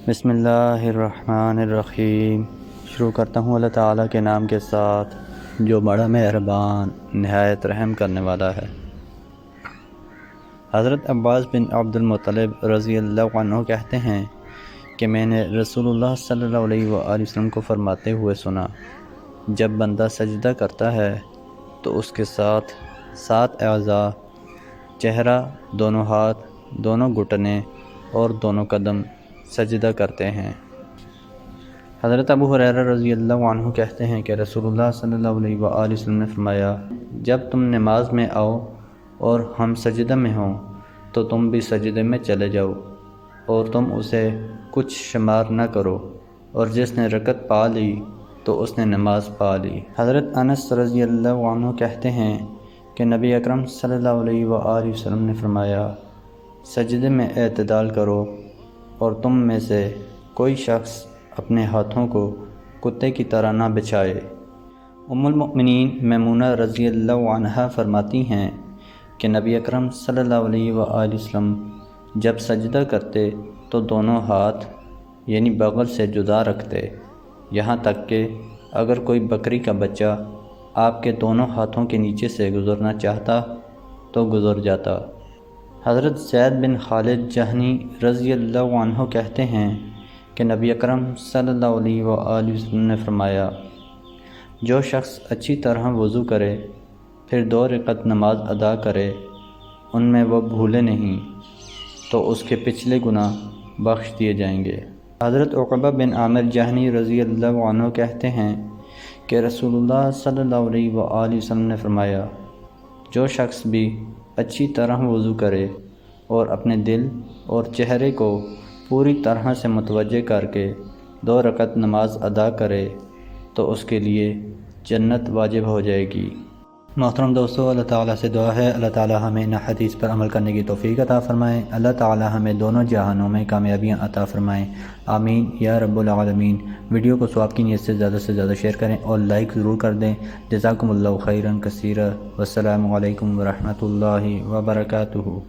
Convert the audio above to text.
بسم اللہ الرحمن الرحیم۔ شروع کرتا ہوں اللہ تعالیٰ کے نام کے ساتھ جو بڑا مہربان نہایت رحم کرنے والا ہے۔ حضرت عباس بن عبد المطلب رضی اللہ عنہ کہتے ہیں کہ میں نے رسول اللہ صلی اللہ علیہ وآلہ وسلم کو فرماتے ہوئے سنا، جب بندہ سجدہ کرتا ہے تو اس کے ساتھ 7 اعضاء، چہرہ، دونوں ہاتھ، دونوں گھٹنے اور دونوں قدم سجدہ کرتے ہیں۔ حضرت ابو ہریرہ رضی اللہ عنہ کہتے ہیں کہ رسول اللہ صلی اللہ علیہ وآلہ وسلم نے فرمایا، جب تم نماز میں آؤ اور ہم سجدہ میں ہوں تو تم بھی سجدے میں چلے جاؤ اور تم اسے کچھ شمار نہ کرو، اور جس نے رکعت پا لی تو اس نے نماز پا لی۔ حضرت انس رضی اللہ عنہ کہتے ہیں کہ نبی اکرم صلی اللہ علیہ وآلہ وسلم نے فرمایا، سجدے میں اعتدال کرو اور تم میں سے کوئی شخص اپنے ہاتھوں کو کتے کی طرح نہ بچھائے۔ ام المؤمنین میمونہ رضی اللہ عنہا فرماتی ہیں کہ نبی اکرم صلی اللہ علیہ وآلہ وسلم جب سجدہ کرتے تو دونوں ہاتھ یعنی بغل سے جدا رکھتے، یہاں تک کہ اگر کوئی بکری کا بچہ آپ کے دونوں ہاتھوں کے نیچے سے گزرنا چاہتا تو گزر جاتا۔ حضرت زید بن خالد جہنی رضی اللہ عنہ کہتے ہیں کہ نبی اکرم صلی اللہ علیہ وآلہ وسلم نے فرمایا، جو شخص اچھی طرح وضو کرے پھر 2 رکعت نماز ادا کرے، ان میں وہ بھولے نہیں تو اس کے پچھلے گناہ بخش دیے جائیں گے۔ حضرت عقبہ بن عامر جہنی رضی اللہ عنہ کہتے ہیں کہ رسول اللہ صلی اللہ علیہ وآلہ وسلم نے فرمایا، جو شخص بھی اچھی طرح وضو کرے اور اپنے دل اور چہرے کو پوری طرح سے متوجہ کر کے 2 رکعت نماز ادا کرے تو اس کے لیے جنت واجب ہو جائے گی۔ محترم دوستو، اللہ تعالیٰ سے دعا ہے اللہ تعالیٰ ہمیں ان حدیث پر عمل کرنے کی توفیق عطا فرمائیں، اللہ تعالیٰ ہمیں دونوں جہانوں میں کامیابیاں عطا فرمائیں، آمین یا رب العالمین۔ ویڈیو کو ثواب کی نیت سے زیادہ شیئر کریں اور لائک ضرور کر دیں۔ جزاکم اللہ خیرا کثیرا، والسلام علیکم ورحمۃ اللہ وبرکاتہ۔